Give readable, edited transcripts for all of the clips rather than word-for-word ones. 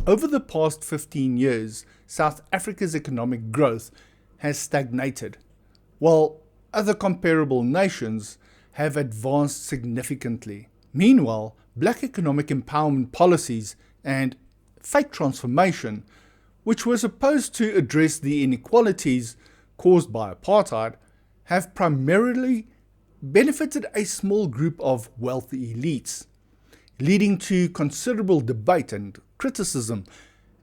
Over the past 15 years, South Africa's economic growth has stagnated, while other comparable nations have advanced significantly. Meanwhile, black economic empowerment policies and fake transformation, which were supposed to address the inequalities caused by apartheid, have primarily benefited a small group of wealthy elites, leading to considerable debate and criticism,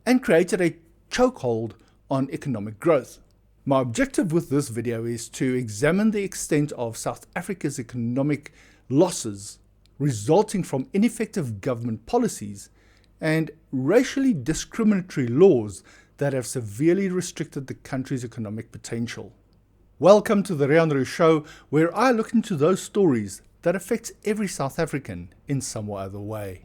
and created a chokehold on economic growth. My objective with this video is to examine the extent of South Africa's economic losses resulting from ineffective government policies and racially discriminatory laws that have severely restricted the country's economic potential. Welcome to the Rianro Show, where I look into those stories that affect every South African in some or other way.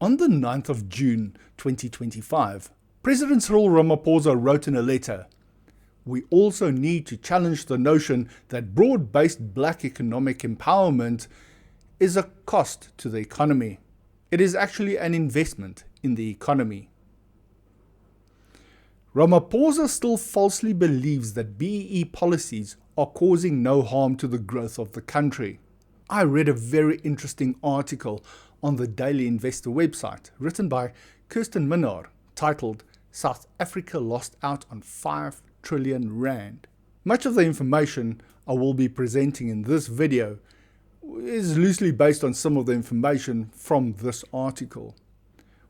On the 9th of June 2025, President Cyril Ramaphosa wrote in a letter, "We also need to challenge the notion that broad-based black economic empowerment is a cost to the economy. It is actually an investment in the economy." Ramaphosa still falsely believes that BEE policies are causing no harm to the growth of the country. I read a very interesting article on the Daily Investor website, written by Kirsten Minnar, titled "South Africa Lost Out on 5 Trillion Rand." Much of the information I will be presenting in this video is loosely based on some of the information from this article,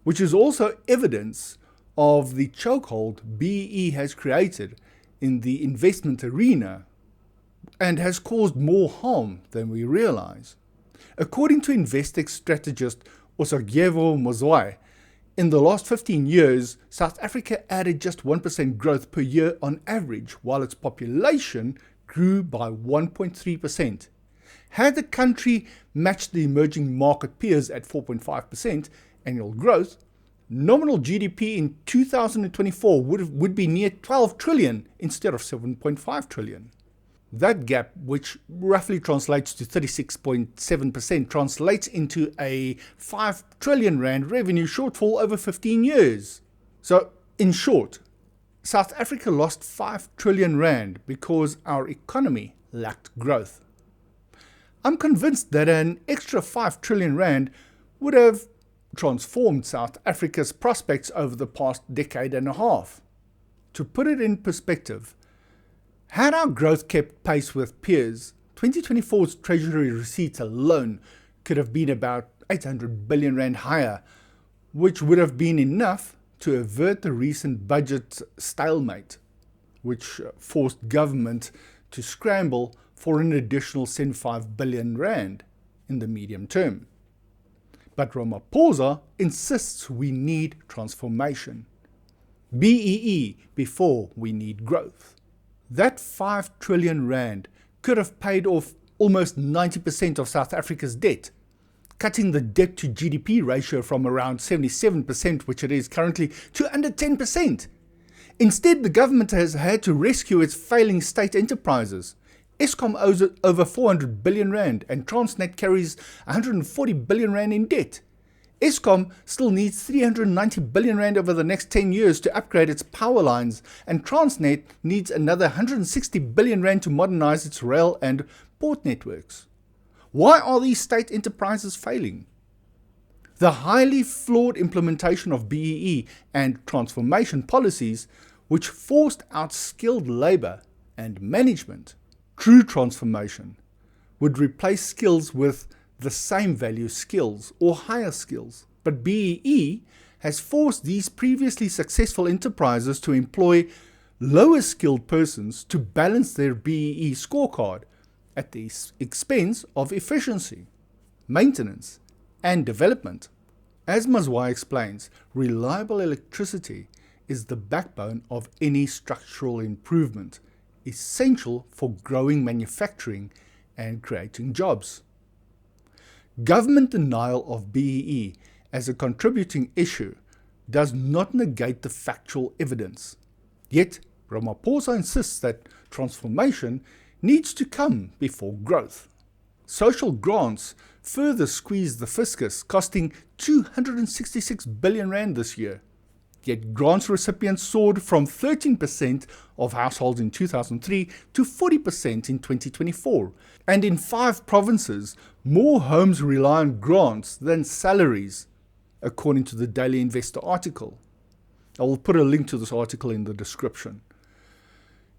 which is also evidence of the chokehold BEE has created in the investment arena and has caused more harm than we realize. According to Investec strategist Osagevo Mozwai, in the last 15 years, South Africa added just 1% growth per year on average, while its population grew by 1.3%. Had the country matched the emerging market peers at 4.5% annual growth, nominal GDP in 2024 would be near 12 trillion instead of 7.5 trillion. That gap, which roughly translates to 36.7%, translates into a 5 trillion rand revenue shortfall over 15 years. So, in short, South Africa lost 5 trillion rand because our economy lacked growth. I'm convinced that an extra 5 trillion rand would have transformed South Africa's prospects over the past decade and a half. To put it in perspective, had our growth kept pace with peers, 2024's Treasury receipts alone could have been about 800 billion rand higher, which would have been enough to avert the recent budget stalemate, which forced government to scramble for an additional 75 billion rand in the medium term. But Ramaphosa insists we need transformation. BEE before we need growth. That 5 trillion rand could have paid off almost 90% of South Africa's debt, cutting the debt to GDP ratio from around 77%, which it is currently, to under 10%. Instead, the government has had to rescue its failing state enterprises. Eskom owes over 400 billion rand and Transnet carries 140 billion rand in debt. Eskom still needs 390 billion rand over the next 10 years to upgrade its power lines, and Transnet needs another 160 billion rand to modernize its rail and port networks. Why are these state enterprises failing? The highly flawed implementation of BEE and transformation policies, which forced out skilled labor and management. True transformation would replace skills with the same value skills or higher skills. But BEE has forced these previously successful enterprises to employ lower skilled persons to balance their BEE scorecard at the expense of efficiency, maintenance, and development. As Mazwai explains, reliable electricity is the backbone of any structural improvement, essential for growing manufacturing and creating jobs. Government denial of BEE as a contributing issue does not negate the factual evidence. Yet, Ramaphosa insists that transformation needs to come before growth. Social grants further squeezed the fiscus, costing 266 billion rand this year. Yet grants recipients soared from 13% of households in 2003 to 40% in 2024. And in 5 provinces, more homes rely on grants than salaries, according to the Daily Investor article. I will put a link to this article in the description.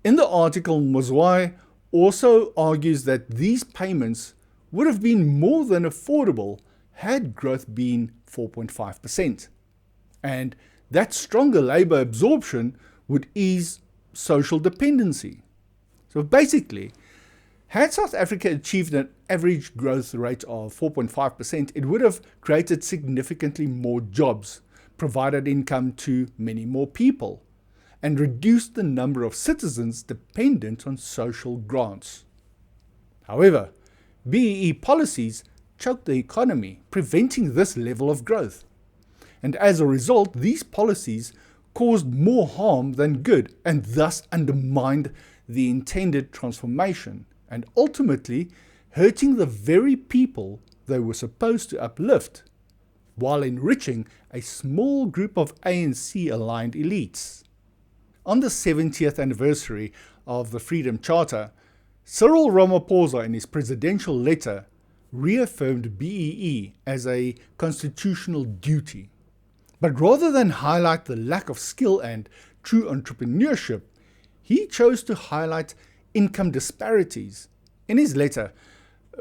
In the article, Mzwayi also argues that these payments would have been more than affordable had growth been 4.5%. And that stronger labour absorption would ease social dependency. So basically, had South Africa achieved an average growth rate of 4.5%, it would have created significantly more jobs, provided income to many more people, and reduced the number of citizens dependent on social grants. However, BEE policies choked the economy, preventing this level of growth. And as a result, these policies caused more harm than good, and thus undermined the intended transformation, and ultimately hurting the very people they were supposed to uplift, while enriching a small group of ANC-aligned elites. On the 70th anniversary of the Freedom Charter, Cyril Ramaphosa, in his presidential letter, reaffirmed BEE as a constitutional duty. But rather than highlight the lack of skill and true entrepreneurship, he chose to highlight income disparities. In his letter,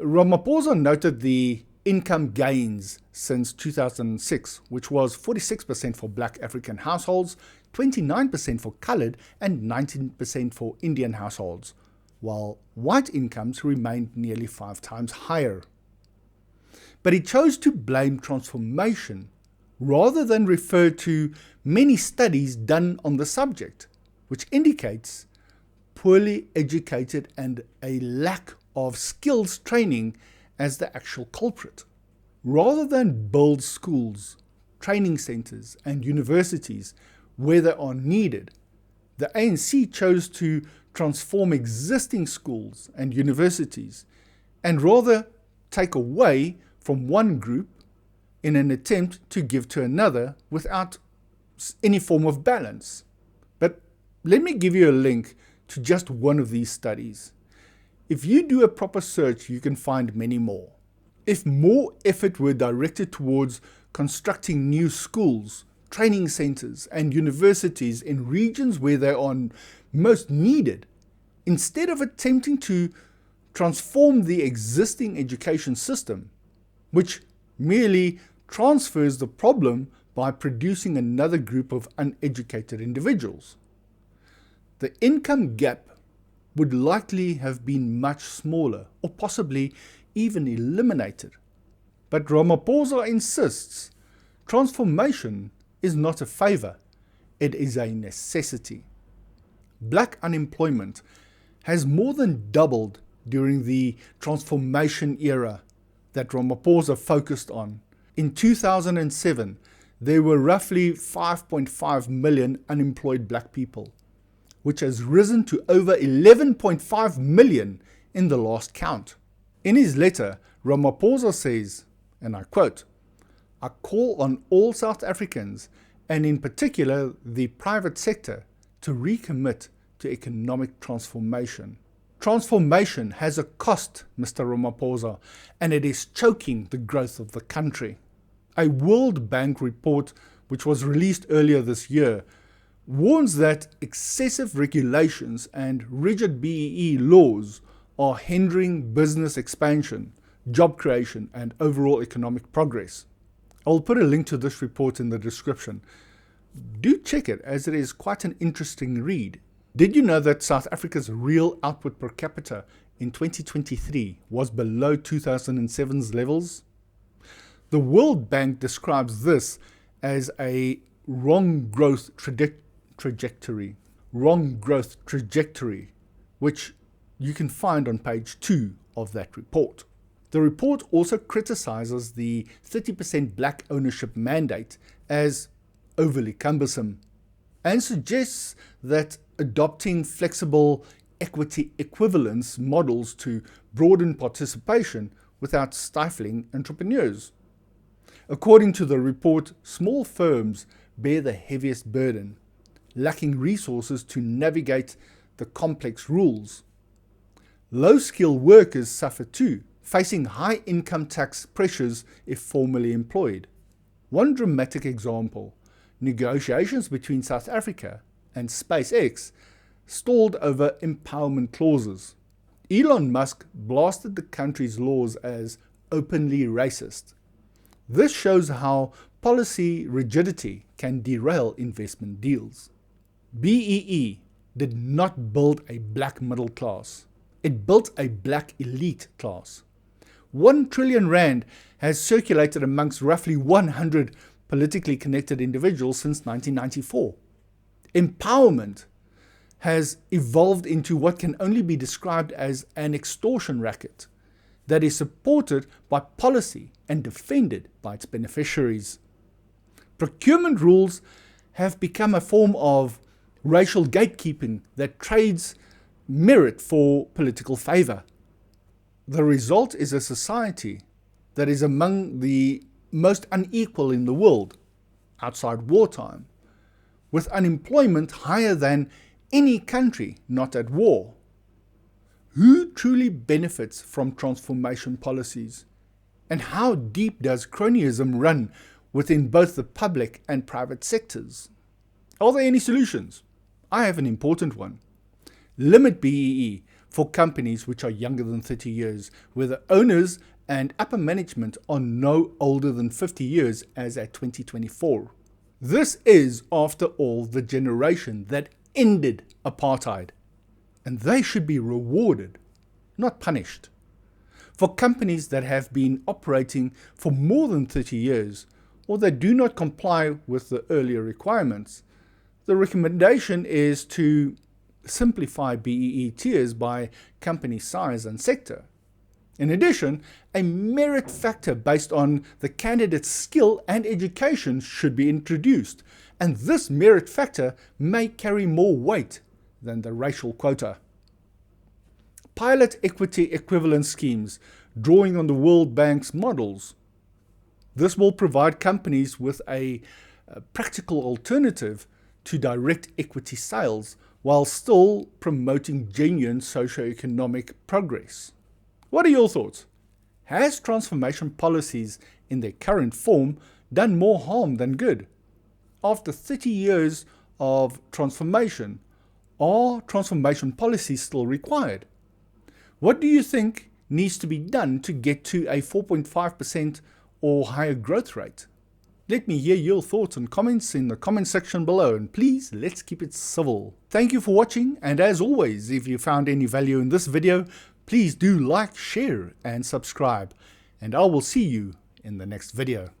Ramaphosa noted the income gains since 2006, which was 46% for Black African households, 29% for coloured, and 19% for Indian households, while white incomes remained nearly 5 times higher. But he chose to blame transformation rather than refer to many studies done on the subject, which indicates poorly educated and a lack of skills training as the actual culprit. Rather than build schools, training centres and universities where they are needed, the ANC chose to transform existing schools and universities and rather take away from one group in an attempt to give to another without any form of balance. But let me give you a link to just one of these studies. If you do a proper search, you can find many more. If more effort were directed towards constructing new schools, training centres and universities in regions where they are most needed, instead of attempting to transform the existing education system, which merely transfers the problem by producing another group of uneducated individuals, the income gap would likely have been much smaller, or possibly even eliminated. But Ramaphosa insists transformation is not a favour, it is a necessity. Black unemployment has more than doubled during the transformation era that Ramaphosa focused on. In 2007, there were roughly 5.5 million unemployed black people, which has risen to over 11.5 million in the last count. In his letter, Ramaphosa says, and I quote, "I call on all South Africans, and in particular the private sector, to recommit to economic transformation. Transformation has a cost, Mr. Ramaphosa, and it is choking the growth of the country." A World Bank report, which was released earlier this year, warns that excessive regulations and rigid BEE laws are hindering business expansion, job creation, and overall economic progress. I'll put a link to this report in the description. Do check it, as it is quite an interesting read. Did you know that South Africa's real output per capita in 2023 was below 2007's levels? The World Bank describes this as a wrong growth trajectory, which you can find on page 2 of that report. The report also criticizes the 30% black ownership mandate as overly cumbersome and suggests that adopting flexible equity equivalence models to broaden participation without stifling entrepreneurs. According to the report, small firms bear the heaviest burden, lacking resources to navigate the complex rules. Low-skilled workers suffer too, facing high income tax pressures if formally employed. One dramatic example: negotiations between South Africa and SpaceX stalled over empowerment clauses. Elon Musk blasted the country's laws as openly racist. This shows how policy rigidity can derail investment deals. BEE did not build a black middle class. It built a black elite class. 1 trillion rand has circulated amongst roughly 100 politically connected individuals since 1994. Empowerment has evolved into what can only be described as an extortion racket that is supported by policy and defended by its beneficiaries. Procurement rules have become a form of racial gatekeeping that trades merit for political favor. The result is a society that is among the most unequal in the world outside wartime, with unemployment higher than any country not at war. Who truly benefits from transformation policies? And how deep does cronyism run within both the public and private sectors? Are there any solutions? I have an important one. Limit BEE for companies which are younger than 30 years, where the owners and upper management are no older than 50 years as at 2024. This is, after all, the generation that ended apartheid, and they should be rewarded, not punished. For companies that have been operating for more than 30 years, or that do not comply with the earlier requirements, the recommendation is to simplify BEE tiers by company size and sector. In addition, a merit factor based on the candidate's skill and education should be introduced, and this merit factor may carry more weight than the racial quota. Pilot equity equivalent schemes, drawing on the World Bank's models. This will provide companies with a practical alternative to direct equity sales while still promoting genuine socio-economic progress. What are your thoughts? Has transformation policies in their current form done more harm than good? After 30 years of transformation, are transformation policies still required? What do you think needs to be done to get to a 4.5% or higher growth rate? Let me hear your thoughts and comments in the comment section below, and please, let's keep it civil. Thank you for watching, and as always, if you found any value in this video, please do like, share, and subscribe, and I will see you in the next video.